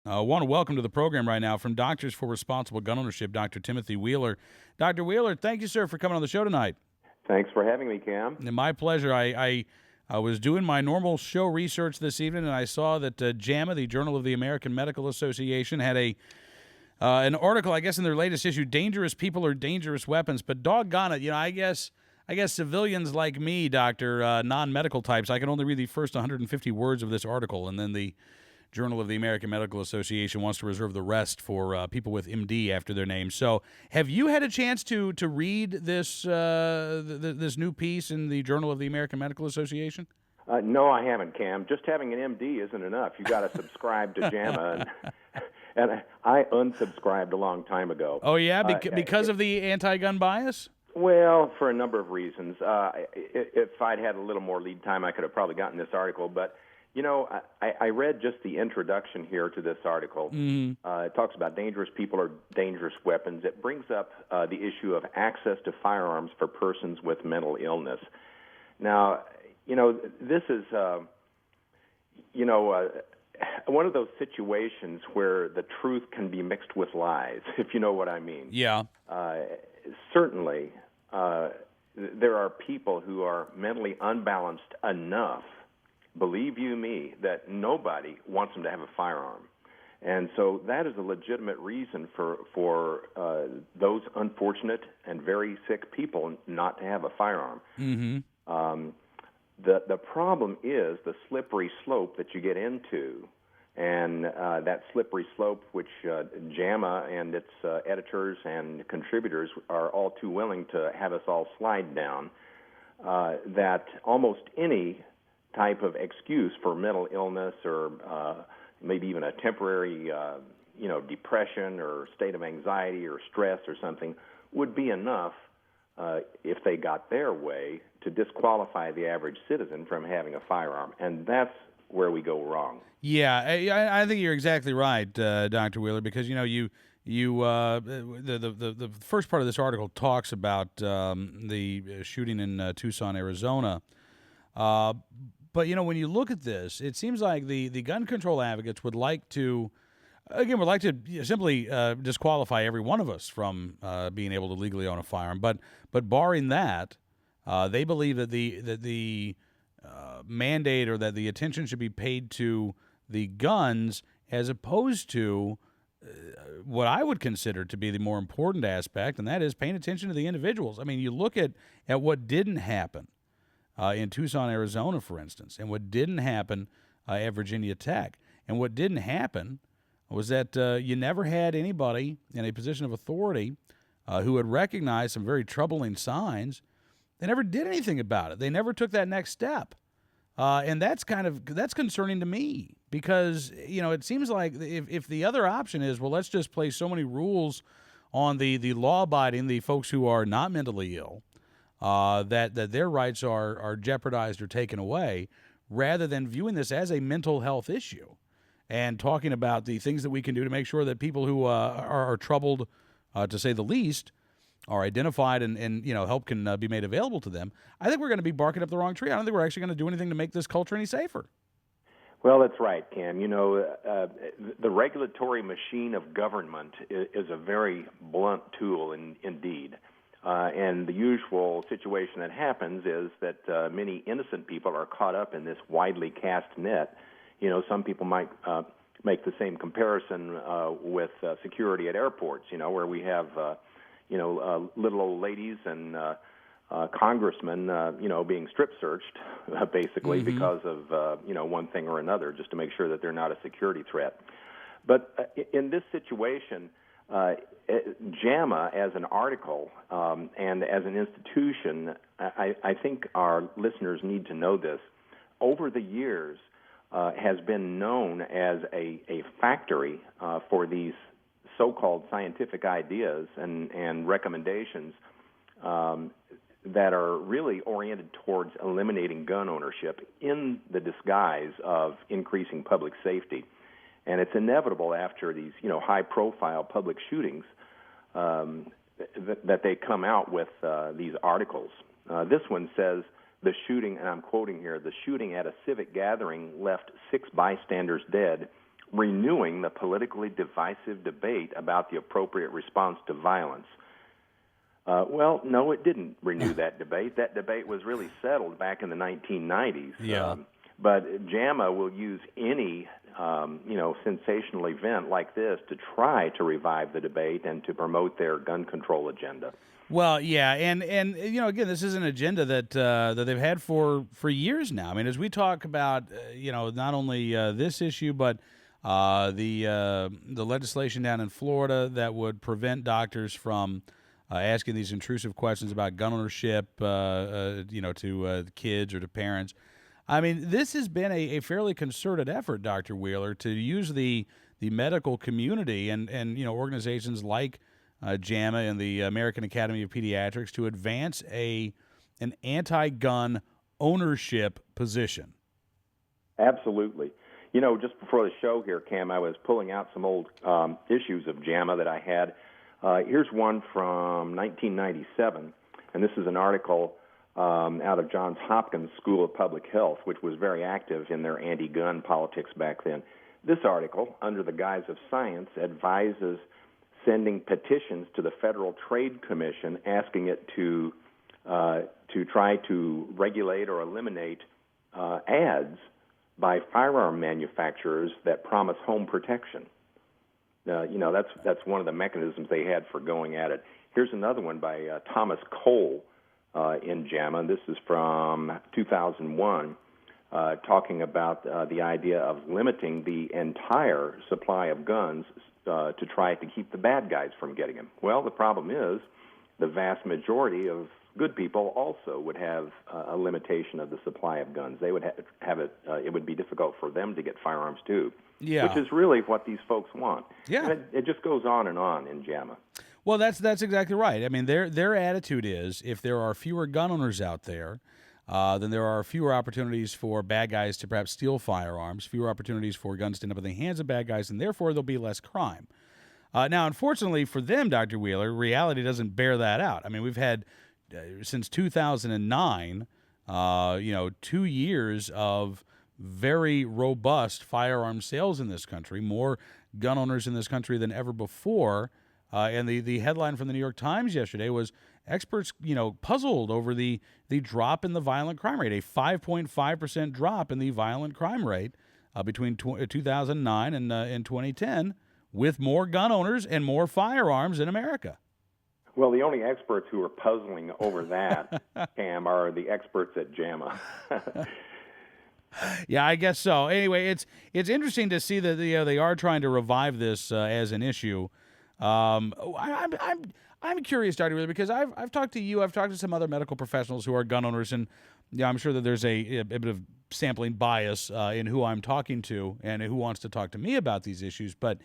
I want to welcome to the program right now from Doctors for Responsible Gun Ownership, Dr. Timothy Wheeler. Dr. Wheeler, thank you, sir, for coming on the show tonight. Thanks for having me, Cam. And my pleasure. I was doing my normal show research this evening, and I saw that JAMA, the Journal of the American Medical Association, had an article, I guess, in their latest issue, Dangerous People or Dangerous Weapons. But doggone it, I guess civilians like me, doctor, non-medical types, I can only read the first 150 words of this article, and then the Journal of the American Medical Association wants to reserve the rest for people with MD after their name. So, have you had a chance to read this this new piece in the Journal of the American Medical Association? No, I haven't, Cam. Just having an MD isn't enough. You got to subscribe to JAMA, and I unsubscribed a long time ago. Oh yeah, because of the anti-gun bias. Well, for a number of reasons. If I'd had a little more lead time, I could have probably gotten this article, but. I read just the introduction here to this article. It talks about dangerous people or dangerous weapons. It brings up the issue of access to firearms for persons with mental illness. Now, this is, one of those situations where the truth can be mixed with lies, if you know what I mean. Yeah. Certainly, there are people who are mentally unbalanced enough, believe you me, that nobody wants them to have a firearm. And so that is a legitimate reason for those unfortunate and very sick people not to have a firearm. Mm-hmm. The problem is the slippery slope that you get into, and that slippery slope which JAMA and its editors and contributors are all too willing to have us all slide down, that almost any type of excuse for mental illness or maybe even a temporary, depression or state of anxiety or stress or something would be enough, if they got their way, to disqualify the average citizen from having a firearm. And that's where we go wrong. Yeah, I think you're exactly right, Dr. Wheeler, because the first part of this article talks about the shooting in Tucson, Arizona. But, when you look at this, it seems like the gun control advocates would like to simply disqualify every one of us from being able to legally own a firearm. But barring that, they believe that the mandate or that the attention should be paid to the guns as opposed to what I would consider to be the more important aspect, and that is paying attention to the individuals. I mean, you look at what didn't happen in Tucson, Arizona, for instance, and what didn't happen at Virginia Tech. And what didn't happen was that you never had anybody in a position of authority who had recognized some very troubling signs. They never did anything about it. They never took that next step. And that's concerning to me because, it seems like if the other option is, well, let's just place so many rules on the law-abiding, the folks who are not mentally ill, that their rights are jeopardized or taken away, rather than viewing this as a mental health issue and talking about the things that we can do to make sure that people who are troubled, to say the least, are identified and help can be made available to them. I think we're going to be barking up the wrong tree. I don't think we're actually going to do anything to make this culture any safer. Well, that's right, Cam. The regulatory machine of government is a very blunt tool indeed. And the usual situation that happens is that many innocent people are caught up in this widely cast net. Some people might make the same comparison with security at airports, where we have, little old ladies and congressmen, being strip searched, basically, Mm-hmm. because of, one thing or another, just to make sure that they're not a security threat. But in this situation, JAMA as an article and as an institution, I think our listeners need to know this, over the years has been known as a factory for these so-called scientific ideas and recommendations that are really oriented towards eliminating gun ownership in the disguise of increasing public safety. And it's inevitable after these, high-profile public shootings that they come out with these articles. This one says, the shooting, and I'm quoting here, the shooting at a civic gathering left 6 bystanders dead, renewing the politically divisive debate about the appropriate response to violence. Well, no, it didn't renew that debate. That debate was really settled back in the 1990s. Yeah. But JAMA will use any, sensational event like this to try to revive the debate and to promote their gun control agenda. Well, yeah, and again, this is an agenda that that they've had for years now. I mean, as we talk about, not only this issue, but the legislation down in Florida that would prevent doctors from asking these intrusive questions about gun ownership, to kids or to parents. I mean, this has been a fairly concerted effort, Dr. Wheeler, to use the medical community and organizations like JAMA and the American Academy of Pediatrics to advance an anti-gun ownership position. Absolutely. Just before the show here, Cam, I was pulling out some old issues of JAMA that I had. Here's one from 1997, and this is an article out of Johns Hopkins School of Public Health, which was very active in their anti-gun politics back then. This article, under the guise of science, advises sending petitions to the Federal Trade Commission asking it to try to regulate or eliminate ads by firearm manufacturers that promise home protection. That's one of the mechanisms they had for going at it. Here's another one by Thomas Cole in JAMA. This is from 2001, talking about the idea of limiting the entire supply of guns to try to keep the bad guys from getting them. Well, the problem is the vast majority of good people also would have a limitation of the supply of guns. They would have it. It would be difficult for them to get firearms too. Yeah. Which is really what these folks want. Yeah. And it just goes on and on in JAMA. Well, that's exactly right. I mean, their attitude is if there are fewer gun owners out there, then there are fewer opportunities for bad guys to perhaps steal firearms, fewer opportunities for guns to end up in the hands of bad guys, and therefore there'll be less crime. Now, unfortunately for them, Dr. Wheeler, reality doesn't bear that out. I mean, we've had, since 2009, 2 years of very robust firearm sales in this country, more gun owners in this country than ever before. And the headline from the New York Times yesterday was experts, puzzled over the drop in the violent crime rate, a 5.5% drop in the violent crime rate between 2009 and 2010, with more gun owners and more firearms in America. Well, the only experts who are puzzling over that, Cam, are the experts at JAMA. Yeah, I guess so. Anyway, it's interesting to see that they are trying to revive this as an issue. I'm curious, Dr. Wheeler, because I've talked to you, I've talked to some other medical professionals who are gun owners, and I'm sure that there's a bit of sampling bias in who I'm talking to and who wants to talk to me about these issues. But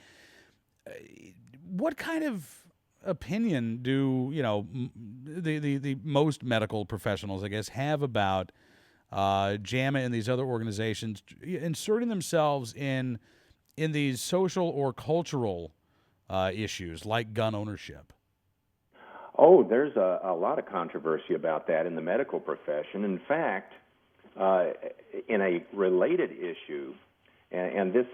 what kind of opinion do the most medical professionals, I guess, have about JAMA and these other organizations inserting themselves in these social or cultural issues like gun ownership? Oh, there's a lot of controversy about that in the medical profession. In fact, in a related issue, and this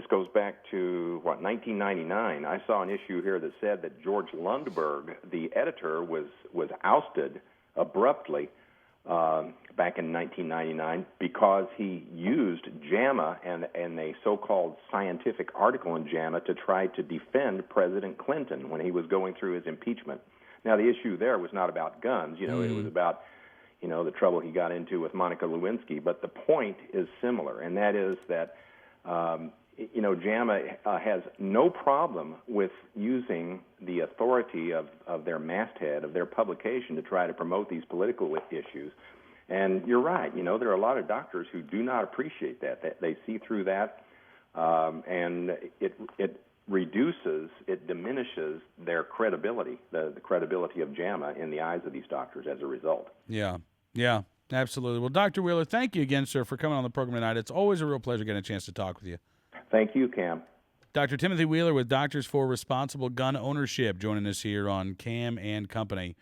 goes back to 1999. I saw an issue here that said that George Lundberg, the editor, was ousted abruptly back in 1999 because he used JAMA and a so-called scientific article in JAMA to try to defend President Clinton when he was going through his impeachment. Now, the issue there was not about guns. It was about, the trouble he got into with Monica Lewinsky. But the point is similar, and that is that, JAMA has no problem with using the authority of their masthead, of their publication, to try to promote these political issues. And you're right, there are a lot of doctors who do not appreciate that. They see through that, and it diminishes their credibility, the credibility of JAMA in the eyes of these doctors as a result. Yeah, absolutely. Well, Dr. Wheeler, thank you again, sir, for coming on the program tonight. It's always a real pleasure getting a chance to talk with you. Thank you, Cam. Dr. Timothy Wheeler with Doctors for Responsible Gun Ownership joining us here on Cam and Company.